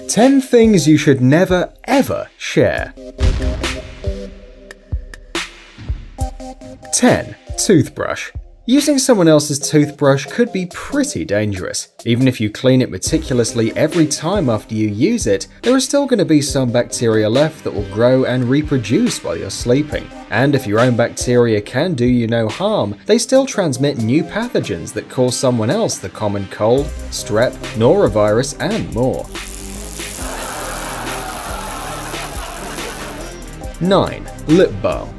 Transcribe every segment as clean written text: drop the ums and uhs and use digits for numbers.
10 things you should never ever share. 10. Toothbrush. Using someone else's toothbrush could be pretty dangerous. Even if you clean it meticulously every time after you use it, there are still going to be some bacteria left that will grow and reproduce while you're sleeping. And if your own bacteria can do you no harm, they still transmit new pathogens that cause someone else the common cold, strep, norovirus, and more. 9. Lip balm.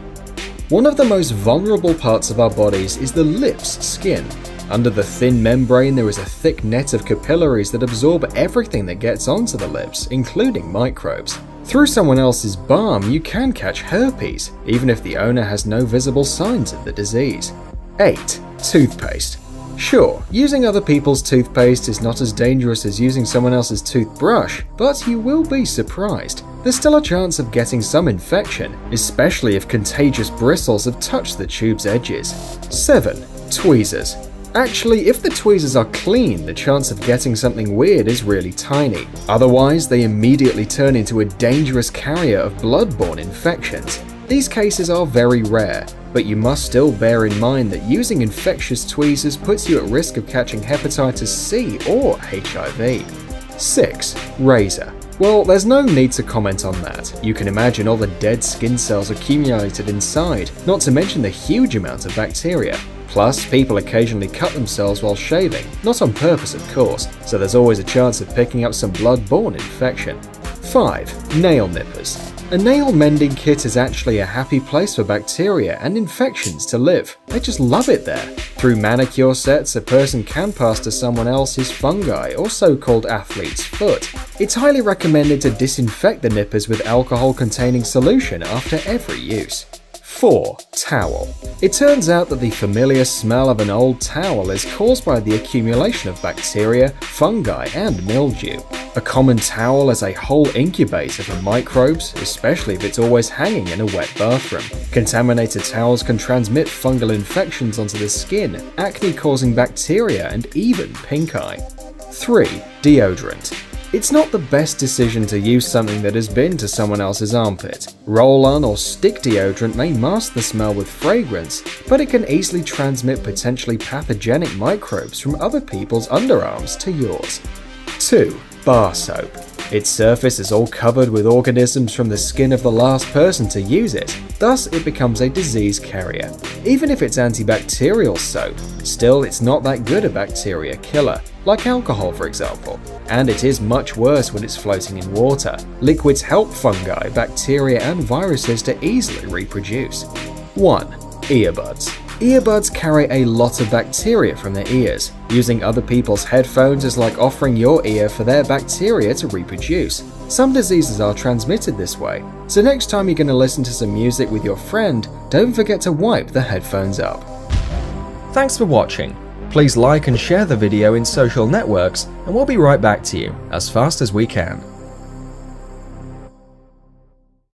One of the most vulnerable parts of our bodies is the lips' skin. Under the thin membrane there is a thick net of capillaries that absorb everything that gets onto the lips, including microbes. Through someone else's balm, you can catch herpes, even if the owner has no visible signs of the disease. 8. Toothpaste. Sure, using other people's toothpaste is not as dangerous as using someone else's toothbrush, but you will be surprised. There's still a chance of getting some infection, especially if contagious bristles have touched the tube's edges. 7. Tweezers. Actually, if the tweezers are clean, the chance of getting something weird is really tiny. Otherwise, they immediately turn into a dangerous carrier of blood-borne infections. These cases are very rare, but you must still bear in mind that using infectious tweezers puts you at risk of catching hepatitis C or HIV. 6. Razor. Well, there's no need to comment on that. You can imagine all the dead skin cells accumulated inside, not to mention the huge amount of bacteria. Plus, people occasionally cut themselves while shaving, not on purpose of course, so there's always a chance of picking up some blood-borne infection. 5. Nail nippers. A nail mending kit is actually a happy place for bacteria and infections to live. They just love it there. Through manicure sets, a person can pass to someone else's fungi, or so-called athlete's foot. It's highly recommended to disinfect the nippers with alcohol-containing solution after every use. 4. Towel. It turns out that the familiar smell of an old towel is caused by the accumulation of bacteria, fungi, and mildew. A common towel is a whole incubator for microbes, especially if it's always hanging in a wet bathroom. Contaminated towels can transmit fungal infections onto the skin, acne-causing bacteria, and even pink eye. 3. Deodorant. It's not the best decision to use something that has been to someone else's armpit. Roll-on or stick deodorant may mask the smell with fragrance, but it can easily transmit potentially pathogenic microbes from other people's underarms to yours. 2. Bar soap. Its surface is all covered with organisms from the skin of the last person to use it, thus it becomes a disease carrier. Even if it's antibacterial soap, still it's not that good a bacteria killer, like alcohol for example, and it is much worse when it's floating in water. Liquids help fungi, bacteria, and viruses to easily reproduce. 1. Earbuds. Earbuds carry a lot of bacteria from their ears. Using other people's headphones is like offering your ear for their bacteria to reproduce. Some diseases are transmitted this way, so next time you're going to listen to some music with your friend, don't forget to wipe the headphones up. Thanks for watching. Please like and share the video in social networks, and we'll be right back to you as fast as we can.